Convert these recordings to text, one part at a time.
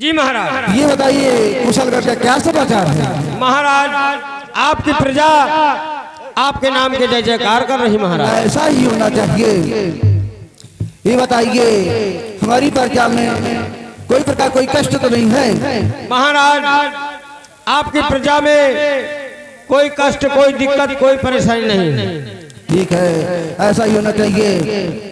जी महाराज। ये बताइए कुशलगढ़ का क्या समाचार है? महाराज आपकी प्रजा आपके नाम के जय जयकार कर रही महाराज। ऐसा ही होना चाहिए। ये बताइए हमारी प्रजा में कोई प्रकार कोई कष्ट तो नहीं है? महाराज आपकी प्रजा में कोई कष्ट, कोई दिक्कत, कोई परेशानी नहीं। ठीक है, ऐसा ही होना चाहिए।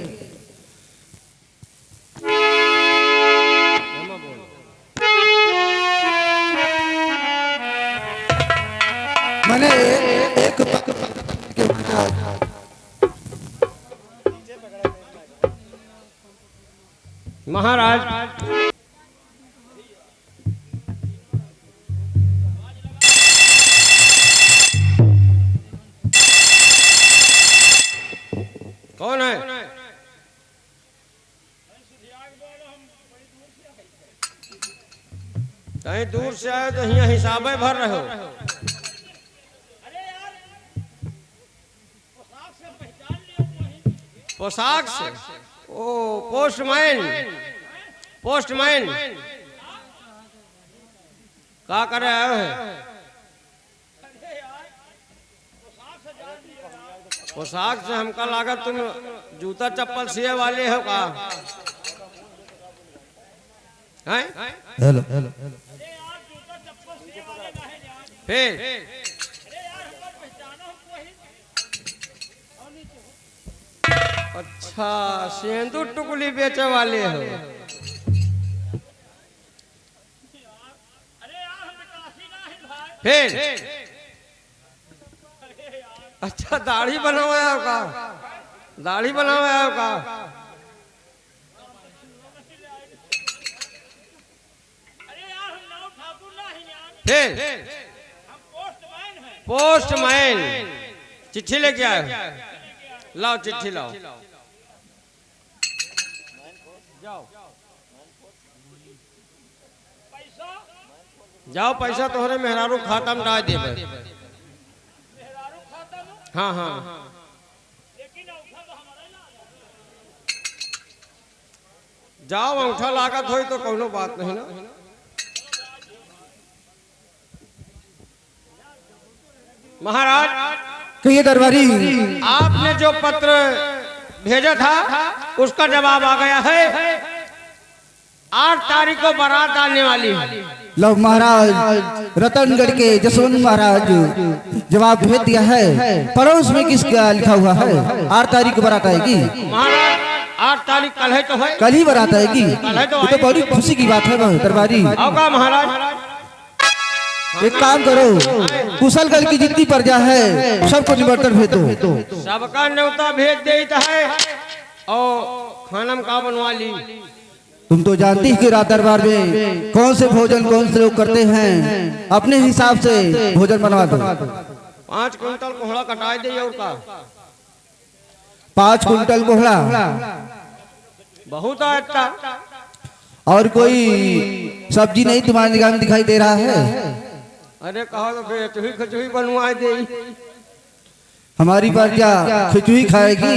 मैंने एक महाराज कौन है? कहीं दूर से आए तो यहाँ हिसाबे भर रहे हो। पोशाक से? ओ पोस्टमैन। पोस्टमैन क्या कर रहे हो? पोशाक से हमका लागत तुम जूता चप्पल सिए वाले हो का? हैं? हेलो फिर अच्छा सिंदूर टुकली बेचे वाले हो? फिर अच्छा दाढ़ी बनवाया का? दाढ़ी बनवाया का? फिर पोस्टमैन चिट्ठी लेके आए। लाओ चिट्ठी लाओ। जाओ पैसा तोहरे मेहरारू खाता में डाल देबे। हाँ हाँ जाओ, अंगूठा लागत हो तो कोनो बात नहीं ना। महाराज कहिए दरबारी। आपने जो पत्र भेजा था उसका जवाब आ गया है। 8 तारीख को बारात आने वाली है। लो महाराज रतनगढ़ के जसवंत महाराज जवाब भेज दिया है। पड़ोस में किसका लिखा हुआ है? 8 तारीख को बारात आएगी। महाराज 8 तारीख कल है तो है। कल ही बारात आएगी। है तो ये तो बड़ी खुशी की बात है दरबारी। होगा महाराज। एक काम करो, कुशलगढ़ की जितनी प्रजा है सबको निमंत्रण भेज दो। सबका न्योता भेज देता है और खाना में का बनवा ली। तुम तो जानती ही कि रात दरबार में कौन से भोजन कौन से लोग करते हैं, अपने हिसाब से भोजन बनवा दो। 5 क्विंटल कोहड़ा कटाई दे और का? 5 कुंटल कोहड़ा बहुत अच्छा। और कोई सब्जी नहीं तुम्हारी निगाह में दिखाई दे रहा है? अरे कहो तो फिर खिचड़ी बनवा दे। हमारी प्रजा खिचड़ी खाएगी।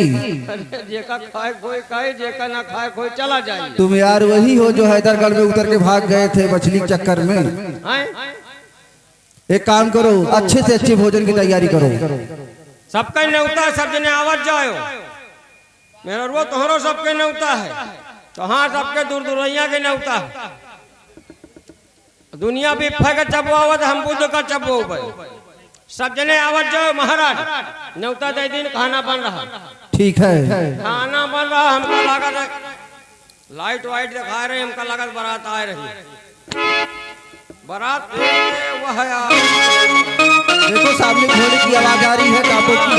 अरे जेका खाए कोई खाए, जेका ना खाए कोई चला जाए। तुम यार वही हो जो हैदरगढ़ में उतर के भाग गए थे मछली के चक्कर में। एक काम करो, अच्छे से अच्छे भोजन की तैयारी करो। सबका न्योता, सब जने आवाज जाओ। मेरा रो तोहरो सबके न्योता है, तो हाँ सबके दूर दूरैया के न्योता है। दुनिया भी फैक चबुआवत, हम बुद्ध का चबो। सब जने आवाज जाओ महाराज। न्योता दे दिन खाना बन रहा। ठीक है, खाना बन रहा। हमको लागत लाइट वाइट दिखा रहे, हमको लागत बारात आ रही। बारात वह देखो सामने घोड़े की आवाज आ रही है, काबू की।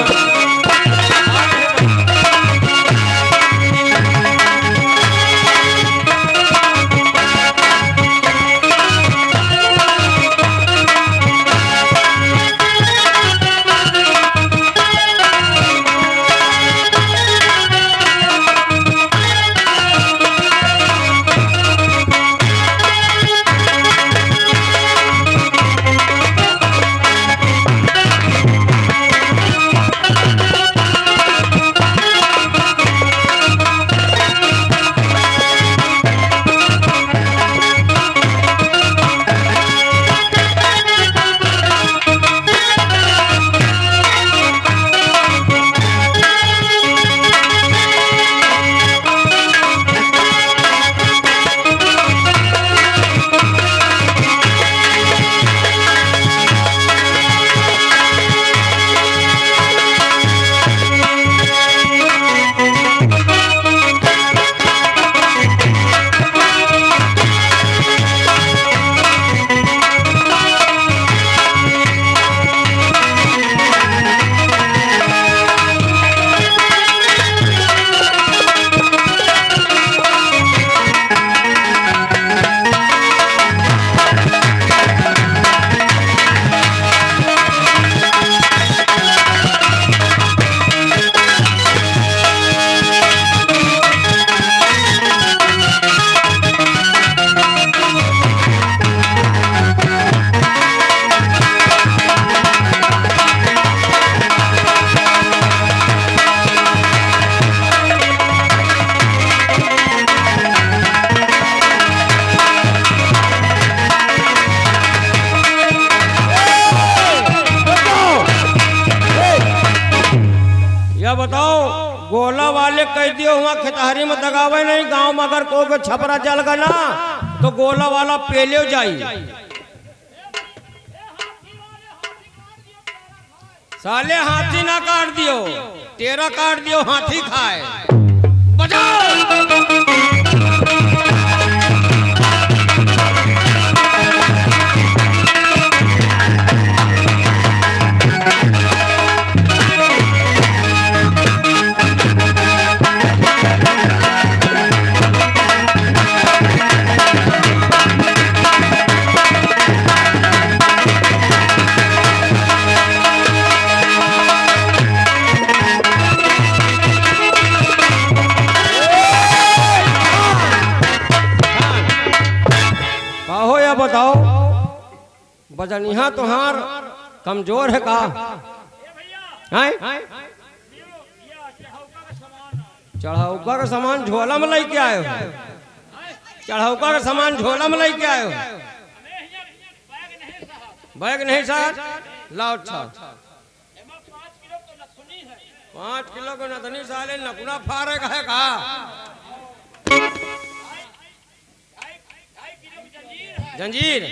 कह दियो वहाँ खेतहरी में दगावे नहीं, गांव में अगर कोई को छपरा जल गया ना तो गोला वाला पेले जाई। साले हाथी ना काट दियो, तेरा काट दियो हाथी खाए। बजाओ। बताओ बजनिया तुहार कमजोर है का? चढ़ौका का सामान झोला में लेके आए हो? चढ़ौका का सामान झोला में लेके आए हो? बैग नहीं सर, लाओ 5 किलो को नथनी साले नकुना फारे का है का? जंजीर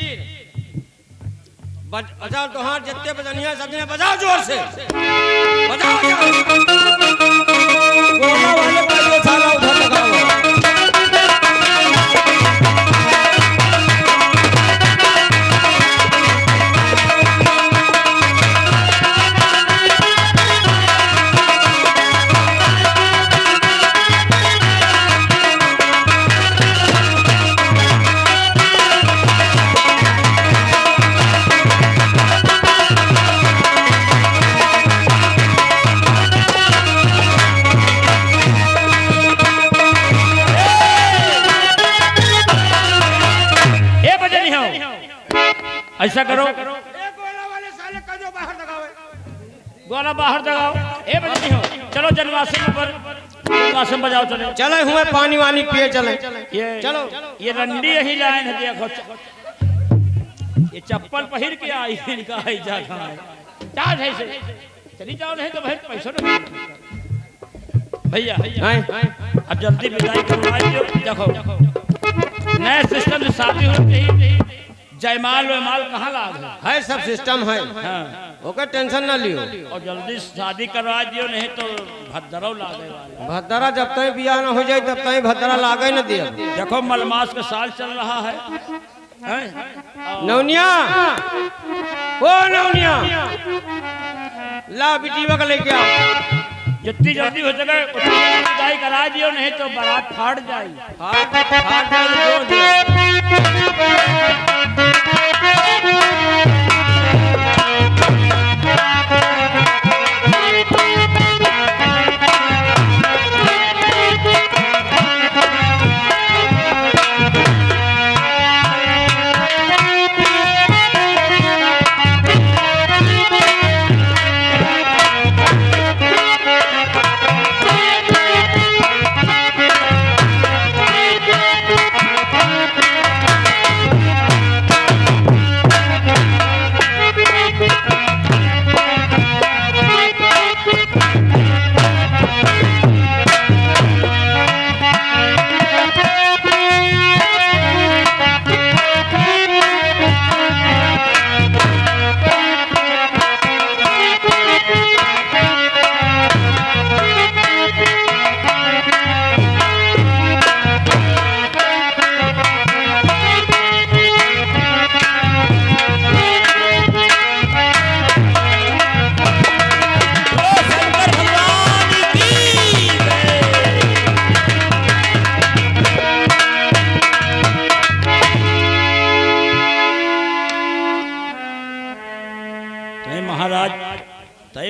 बजाओ तुहार जितने बजनिया सब ने बजाओ जोर से बजाओ। गोला वाले का ये साला उधर लगाओ। ऐसा करो, गोला वाले साले का जो बाहर दगाओ, गोला बाहर दगाओ। ए बजनी हो, चलो जन्माष्टमी पर जन्माष्टमी बजाओ। चले चले हुए पानी वानी पिए चले। ये चलो ये रंडी यही लाइन है, देखो ये चप्पल पहन के आई इनका है जा कहां है चार है से चली जाओ, नहीं तो भाई पैसा नहीं भैया। अब जल्दी विदाई करवाइए। देखो नए सिस्टम से शादी होती है, जयमाल वयमाल कहाँ लाग है, सब सिस्टम है। हाँ। ओके टेंशन ना लियो और जल्दी शादी करवा दियो, नहीं तो भद्दरा लागे वाला। भद्दरा जब तक बियाह न हो जाए तब तक भद्दरा लागे न दिया। देखो मलमास का साल चल रहा है। नौनिया ओ नौनिया ला बिटिया का लेके आओ। जितनी जल्दी हो सके विदाई करा दियो, नहीं तो बारात फाट जाएगी।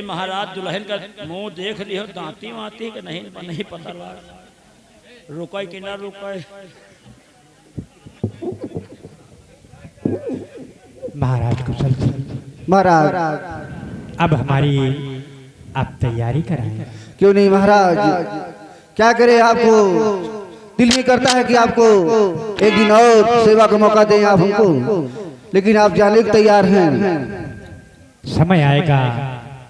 महाराज दुल्हन का मुंह देख लियो, दांती वाती के नहीं पता रुके कि ना रुके। महाराज कुशल महाराज अब हमारी आप तैयारी कराएं। क्यों नहीं महाराज, क्या करे, आपको दिल में करता है कि आपको एक दिन और सेवा का मौका दें आप हमको, लेकिन आप जाने के तैयार हैं। समय आएगा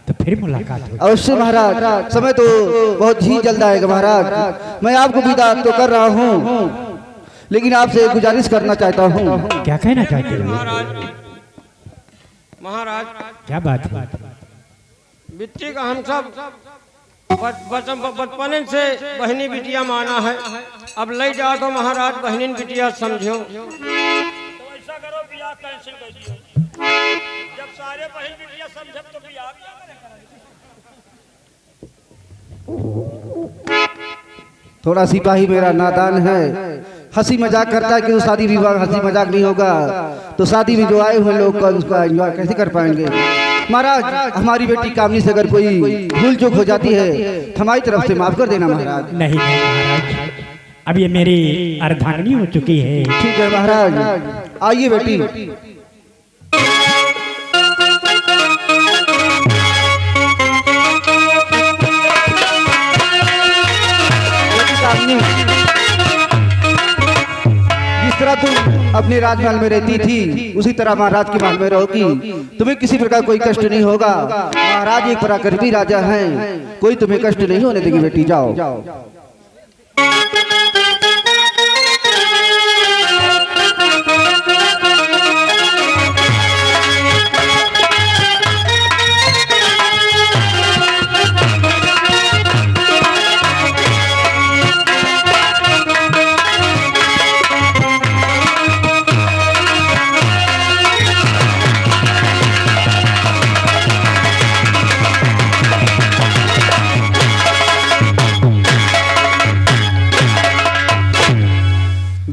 तो फिर मुलाकात होगी। अवश्य महाराज, समय तो बहुत ही जल्द आएगा महाराज। मैं आपको विदा तो कर रहा हूँ, लेकिन आपसे गुजारिश करना चाहता हूँ। क्या कहना चाहते हो महाराज? क्या बात है? बिट्टी का हम सब बचपन से बहनी बिटिया माना है, अब ले जाओ तो महाराज बहनी बिटिया समझो। तो ऐसा करो बियाह कैंसिल कर दियो। जब सारे बहन बिटिया समझे तो बियाह थोड़ा सिपाही मेरा नादान है, हंसी मजाक करता है कि शादी विवाह हंसी मजाक नहीं होगा तो शादी में जो आए हुए लोग का उसका एंजॉय कैसे कर पाएंगे। महाराज, हमारी बेटी कामनी से अगर कोई भूल चूक हो जाती है हमारी तरफ से माफ कर देना महाराज। नहीं महाराज, अब ये मेरी अर्धांगिनी हो चुकी है। ठीक है महाराज, आइए बेटी। जिस तरह तुम अपने राजमहल में रहती थी उसी तरह महाराज के महल में रहोगी। तुम्हें किसी प्रकार कोई कष्ट नहीं होगा। महाराज एक पराक्रमी राजा हैं, कोई तुम्हें कष्ट नहीं होने देंगे बेटी। जाओ।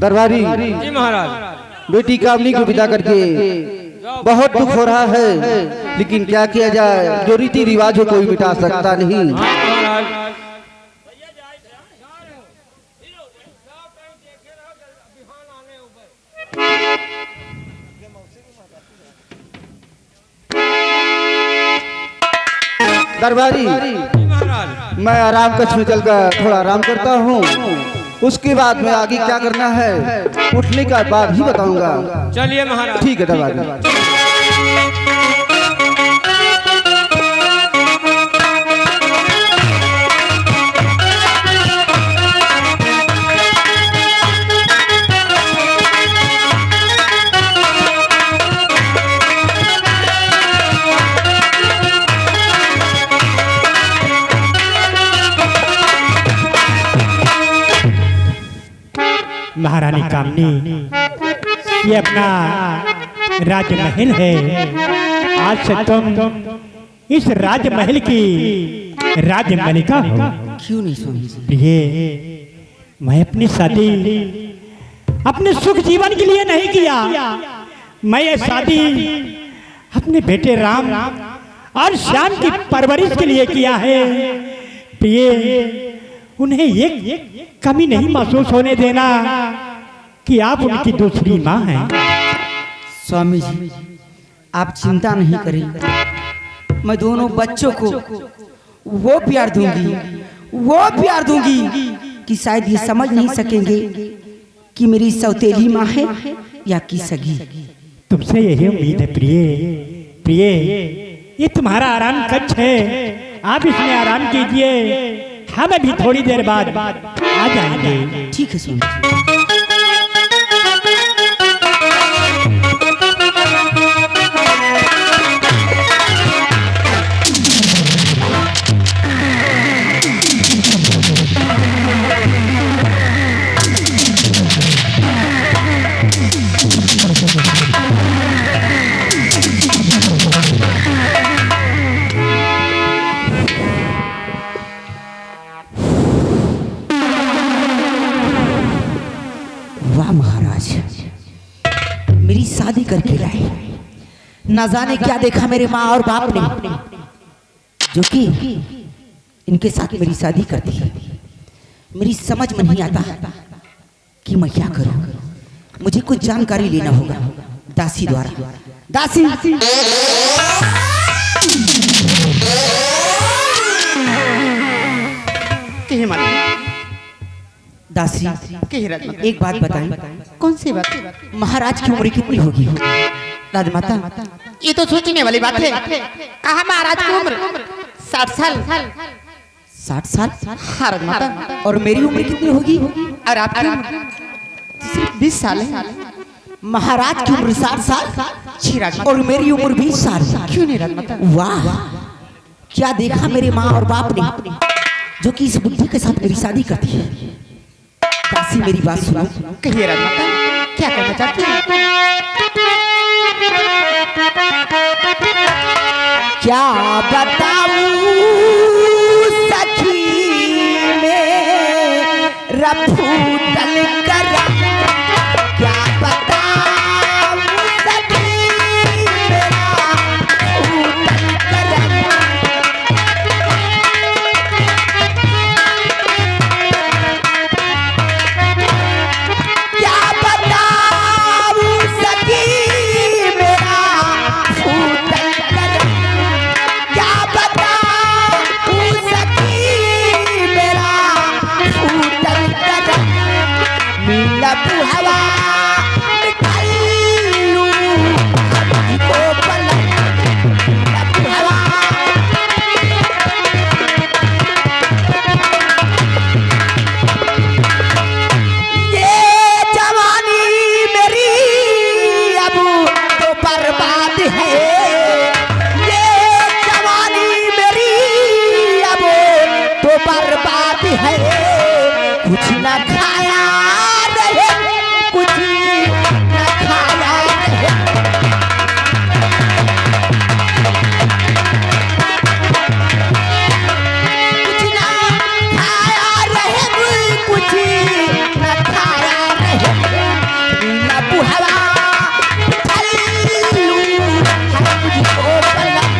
दरबारी जी महाराज, बेटी कामनी को विदा करके बहुत दुख हो रहा है, लेकिन क्या किया जाए, जो रीति रिवाज हो कोई मिटा सकता नहीं। दरबारी, मैं आराम कक्ष में चलकर थोड़ा आराम करता हूँ, उसके बाद में आगे क्या करना है उठने का बाद ही बताऊंगा। चलिए महाराज। ठीक है दरबारी। महारानी कामनी, ये अपना राजमहल है। आज से तुम इस राजमहल की राजमलिका हो। क्यों नहीं स्वामी जी? प्रिय, मैं अपनी शादी अपने सुख जीवन के लिए नहीं किया, मैं ये शादी अपने बेटे राम और श्याम की परवरिश के लिए किया है। प्रिय, उन्हें एक कमी नहीं महसूस होने देना कि आप उनकी दूसरी माँ हैं। स्वामी जी, आप चिंता नहीं करें, मैं दोनों बच्चों को वो प्यार दूंगी कि शायद ये समझ नहीं सकेंगे कि मेरी सौतेली माँ है या कि सगी। तुमसे यही उम्मीद है प्रिय, ये तुम्हारा आराम कक्ष है, आप इसमें आराम कीजिए, हम अभी थोड़ी देर बाद आ जाएंगे। ठीक है स्वामी जी। महाराज मेरी शादी करके लाए, न जाने क्या देखा मेरे माँ और बाप ने, जो कि इनके साथ मेरी शादी करती है। मेरी समझ में नहीं आता कि मैं क्या करूं। मुझे कुछ जानकारी लेना होगा दासी द्वारा। दासी, दासी, एक बात बताएं। कौन सी बात? महाराज की उम्र कितनी होगी? राजमाता, ये तो सोचने वाली बात है। कहा महाराज की उम्र 60 साल। 60 साल? हाँ राजमाता। और मेरी उम्र कितनी होगी? और आपकी उम्र सिर्फ 20 साल है। महाराज की उम्र 60 साल और मेरी उम्र 20 साल। क्यों नहीं राजमाता? वाह, क्या देखा मेरे माँ और बाप ने जो कि इस बुद्धि के साथ मेरी शादी करती है। दासी मेरी बात सुनो। कहिए राजमाता, क्या कहना चाहती हैं? क्या बताऊं सखी मेरा फूटल करा, क्या बताऊं सखी मेरा फूटल करा। क्या बताऊं सखी मेरा फूटल करा, क्या बताऊं सखी मेरा फूटल करा। नीलब हवा निकाल लूं हमको पलक, नीलब हवा ये जवानी मेरी अब तो बर्बाद है। ये जवानी मेरी अब तो बर्बाद है। कुछ न खाया रहे, कुछ न खाया रहे। कुछ न खाया रहे, कुछ न खाया रहे। नीलब हवा चल लूं हर मुझको पलक।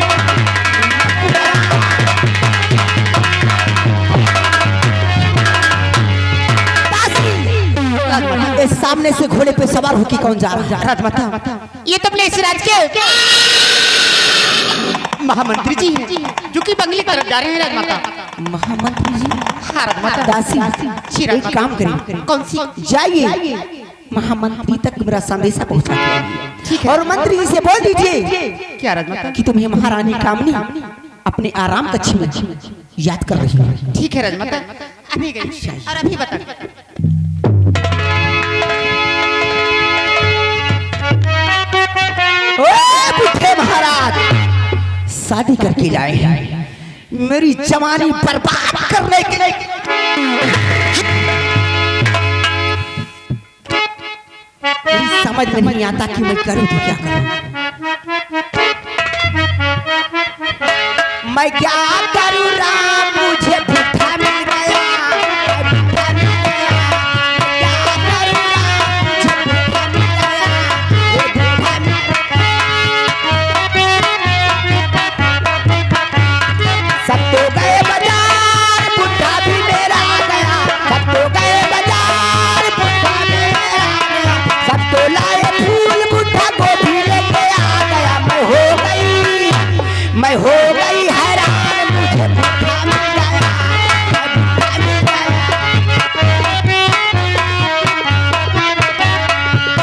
दासी, इस सामने से घोड़े पे सवार होके कौन जा रहा है? राजमाता, ये तो अपने इस राज्य के महामंत्री जी हैं जो कि बंगले की तरफ जा रहे हैं। राजमाता, महामंत्री जी? हाँ राजमाता। दासी, एक काम करें। कौन सी? जाइए महामंत्री तक मेरा संदेशा पहुंचा दीजिए और मंत्री जी से बोल दीजिए क्या राजमाता कि तुम्हें महारानी कामनी अपने आराम कक्ष में याद कर रही है। ठीक है राजमाता, अभी गई और अभी बता। बुढ़े महाराज शादी करके लाए मेरी जवानी बर्बाद करने के लिए। मेरी समझ में नहीं आता कि मैं करूं तो क्या करूं। मैं क्या करूं राम, मुझे बुढ़ा मिल गया, बुढ़ा मिल गया। क्या करूं राम, मुझे बुढ़ा मिल गया, ये बुढ़ा मिल गया। सब तो गए बाजार, बुढ़ा भी मेरा गया। सब तो गए बाजार, बुढ़ा मेरा गया। सब तो लाए फूल, बुढ़ा गोभी लेके आ गया। मैं हो गई हैरान, मुझे बुढ़ा मिल गया, बुढ़ा मिल गया।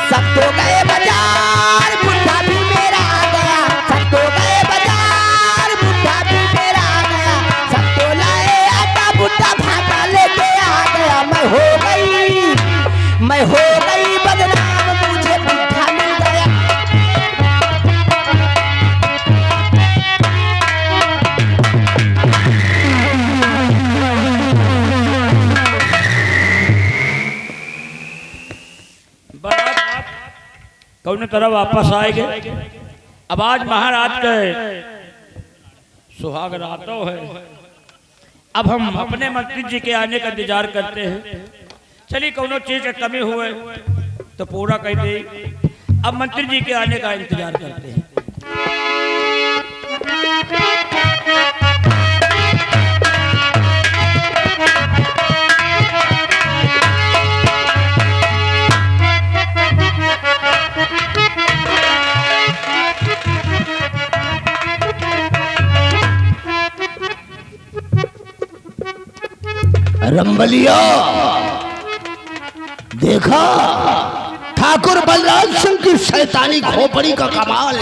सब तो गए बाजार, बुढ़ा भी मेरा गया। सब तो गए बाजार, बुढ़ा भी मेरा गया। सब तो लाए आटा, बुढ़ा भाटा लेके आ गया। मैं हो गई बदनाम, मुझे बुढ़ा मिल गया। कौन तरह वापस आएंगे। अब आज महाराज के सुहाग रातों है। अब हम अपने मंत्री जी के आने का इंतजार करते हैं। चलिए कोनो चीज की कमी हुए तो पूरा कर दे। अब मंत्री जी के आने का इंतजार करते हैं। रंबलिया देखा था ठाकुर बलराज सिंह की शैतानी खोपड़ी का कमाल।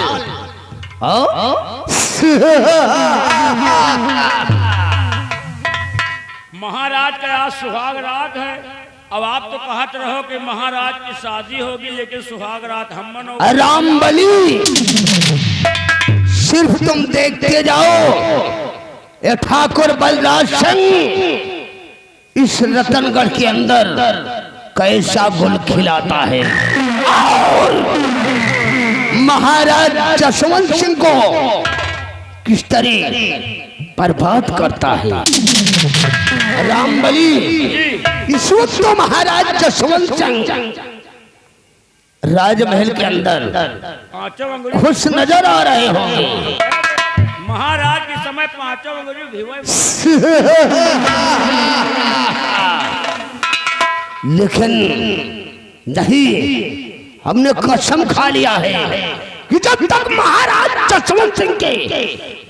महाराज का आज सुहाग रात है। अब आप तो कहते रहो कि महाराज की शादी होगी, लेकिन सुहाग रात हम मनोगे। राम बली, सिर्फ तुम देखते जाओ ये ठाकुर बलराज सिंह इस रतनगढ़ के अंदर कैसा गुल खिलाता है और महाराज जसवंत सिंह को किस तरह बर्बाद करता है। रामबली, इस वक्त तो महाराज जसवंत सिंह राजमहल के अंदर पांचों अंगुली खुश नजर आ रहे होंगे। महाराज के समय पांचों अंगुली भिगोए। लेकिन नहीं, हमने कसम खा लिया है कि जब तक महाराज जसवंत सिंह के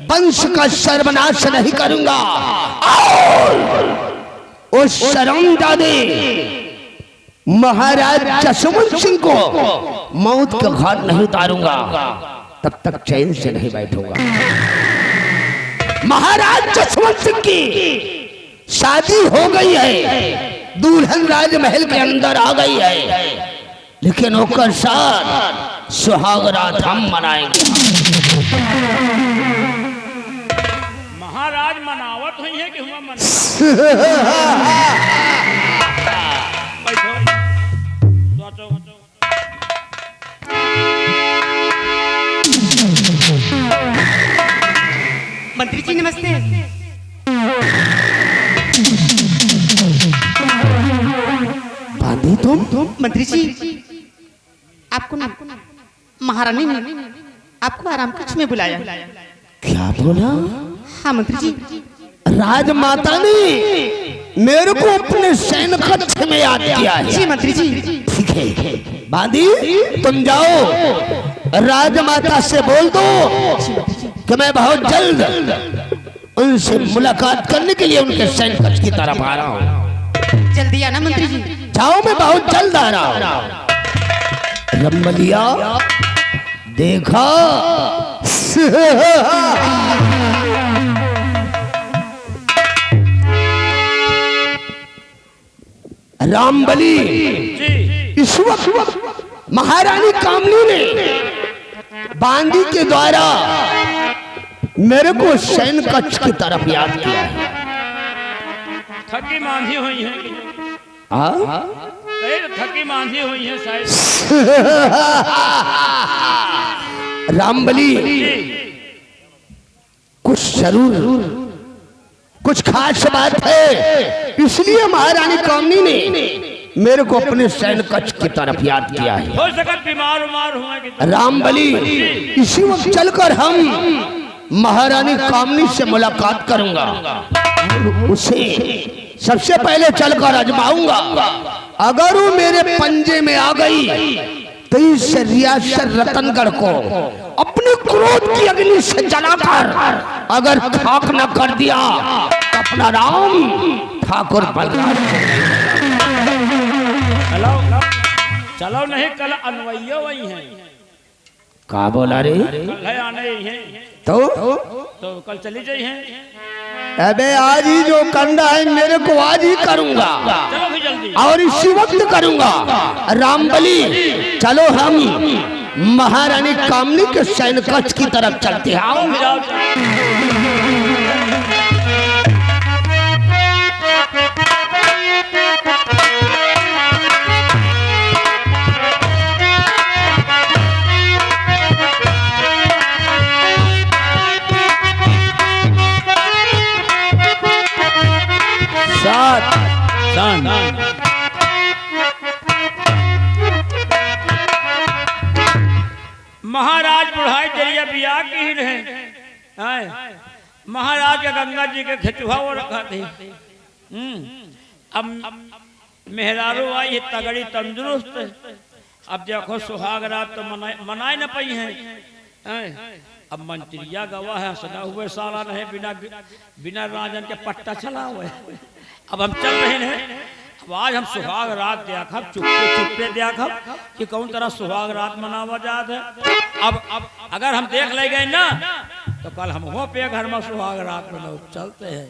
वंश का सर्वनाश नहीं करूंगा और उस शर्मजादे महाराज जसवंत सिंह को मौत के घाट नहीं उतारूंगा, तब तक चैन से नहीं बैठूंगा। महाराज जसवंत सिंह की शादी हो गई है, दुल्हन राजमहल के अंदर आ गई है, लेकिन ओकर साथ सुहाग रात हम मनाएंगे। महाराज मनावत हुई है कि हुआ मना। मंत्री जी नमस्ते। बांधी तुम मंत्री जी, आपको ना महारानी ने आपको आराम कक्ष में बुलाया। क्या बोला? हाँ मंत्री जी। राजमाता ने मेरे को अपने सैन्य कक्ष में याद किया है। जी मंत्री जी। ठीक है बांधी, तुम जाओ राजमाता से बोल दो कि मैं बहुत जल्द उनसे मुलाकात करने के लिए उनके सैन्य कक्ष की तरफ आ रहा हूँ। जल्दी आना मंत्री जी। जाओ, मैं बहुत जल्द आ रहा हूँ। रमलिया देखा रामबली, इस वक्त महारानी कामनी ने बांदी के द्वारा मेरे को सैन्य कक्ष की तरफ याद किया है। थकी मांझी हुई है कि थकी मांझी हुई है शायद। रामबली, कुछ जरूर कुछ खास बात है, इसलिए महारानी कामनी ने मेरे को अपने सैन्य कक्ष की तरफ याद किया है। हो सकत बीमार उमार हुआ कि रामबली, इसी वक्त चलकर हम महारानी कामनी से मुलाकात करूंगा, उसे सबसे पहले चलकर आजमाऊंगा। अगर वो मेरे पंजे में आ गई तो इस रियासत रतनगढ़ को अपने क्रोध की अग्नि से जलाकर अगर खाक न कर दिया तो अपना नाम ठाकुर बलराज। चलो चलो नहीं, कल अनवैया वही है। का बोला रे? कल है आने ही है तो कल चली जाई है। अबे आज ही जो कंधा है मेरे को आज ही करूंगा, चलो भी जल्दी। और इसी वक्त करूंगा। रामबली, चलो हम महारानी कामनी के सैन्य कक्ष की तरफ चलते हैं। आओ। महाराज बुढ़ाई जरिया बिया की ही रहे। महाराज के गंगा जी के खिचुआ वो रखा थे। अब मेहरारू आई है तगड़ी तंदुरुस्त। अब देखो सुहाग रात तो मनाए न पाई है। अब मंत्रिया गवाह है, सदा हुए साला नहीं, बिना राजन के पट्टा चला हुआ है। अब हम चल रहे हैं, अब आज हम सुहाग रात देखब चुप्पे चुप्पे देखब कि कौन तरह सुहाग रात मनावा जात है। अब अगर हम देख ले गए ना तो कल हम हो पे घर में सुहाग रात मनाओ चलते हैं।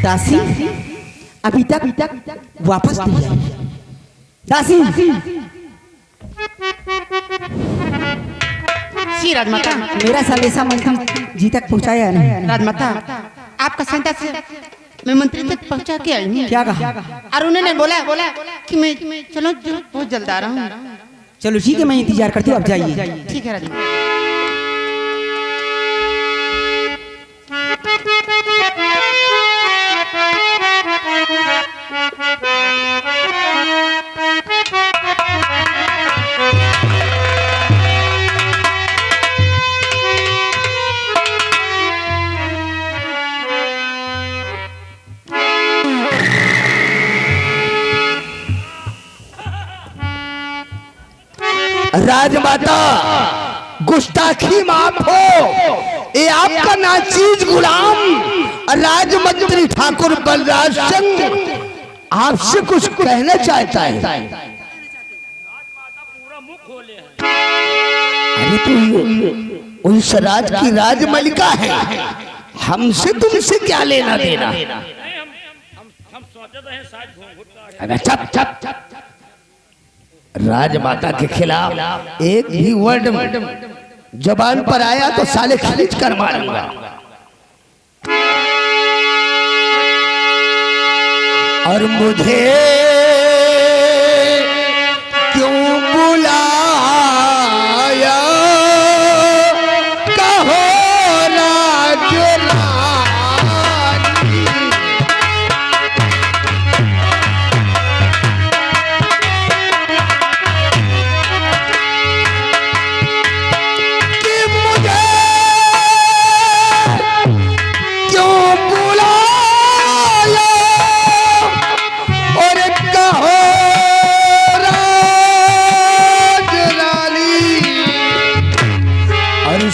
दासी अभी तक वापस नहीं आई। दासी जी राजमाता, मेरा संदेशा मंत्री जी तक पहुंचाया नहीं। राजमाता आपका संदेश मैं मंत्री तक पहुंचा के आई हूँ। क्या कहा? और उन्होंने बोला कि मैं चलो बहुत जल्द आ रहा हूँ। चलो ठीक है, मैं इंतजार करती हूँ, आप जाइए। ठीक है राजमाता। राजमाता गुस्ताखी माफ हो, ये आपका नाचीज गुलाम राजमंत्री ठाकुर बलराज सिंह आपसे कुछ कहना चाहता है। पूरा मुख खोले हैं। अरे तू उस राज की राजमलिका है, हमसे तुमसे क्या लेना देना? हम सोचते हैं शायद घूंघट का। अरे चप चप चप। राजमाता के खिलाफ एक भी वर्ड जबान पर आया तो साले खींच कर मारूंगा। और मुझे क्यों बुलाया, कहो राजरानी।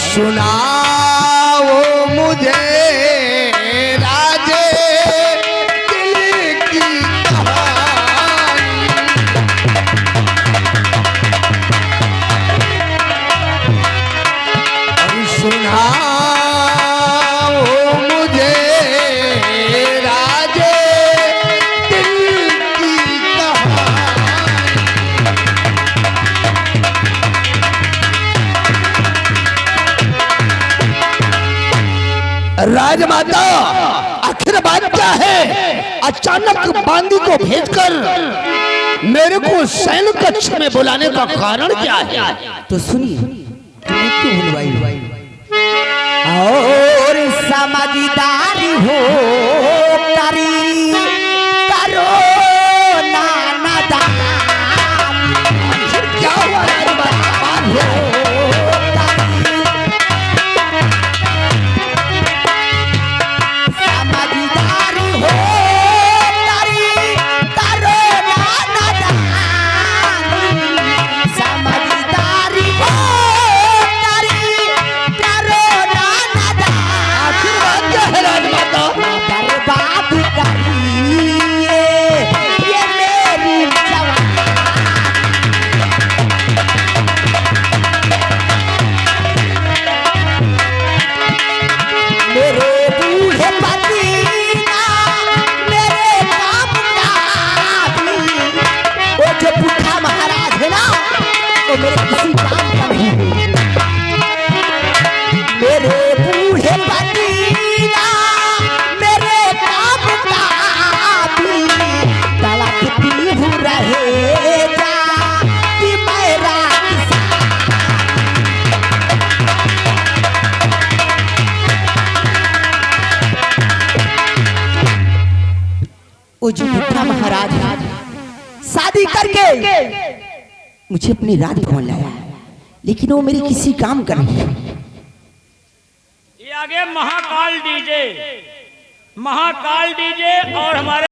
सुनाओ मुझे राजे दिल की कहानी। सुनाओ मुझे राजे दिल की कहानी। राजमाता आखिर बात क्या है? अचानक बांदी को भेजकर मेरे को सैन्य कक्ष में बुलाने का कारण क्या है? तो सुनिए, तुम्हें क्यों बुलवाई? और समझदारी हो करी करो नादान। क्या हुआ राजमाता? वो जो बुढ़ा महाराज शादी करके मुझे अपनी राजभवन लाया, लेकिन वो मेरे किसी काम का नहीं। ये आगे महाकाल डीजे महाकाल डीजे और हमारे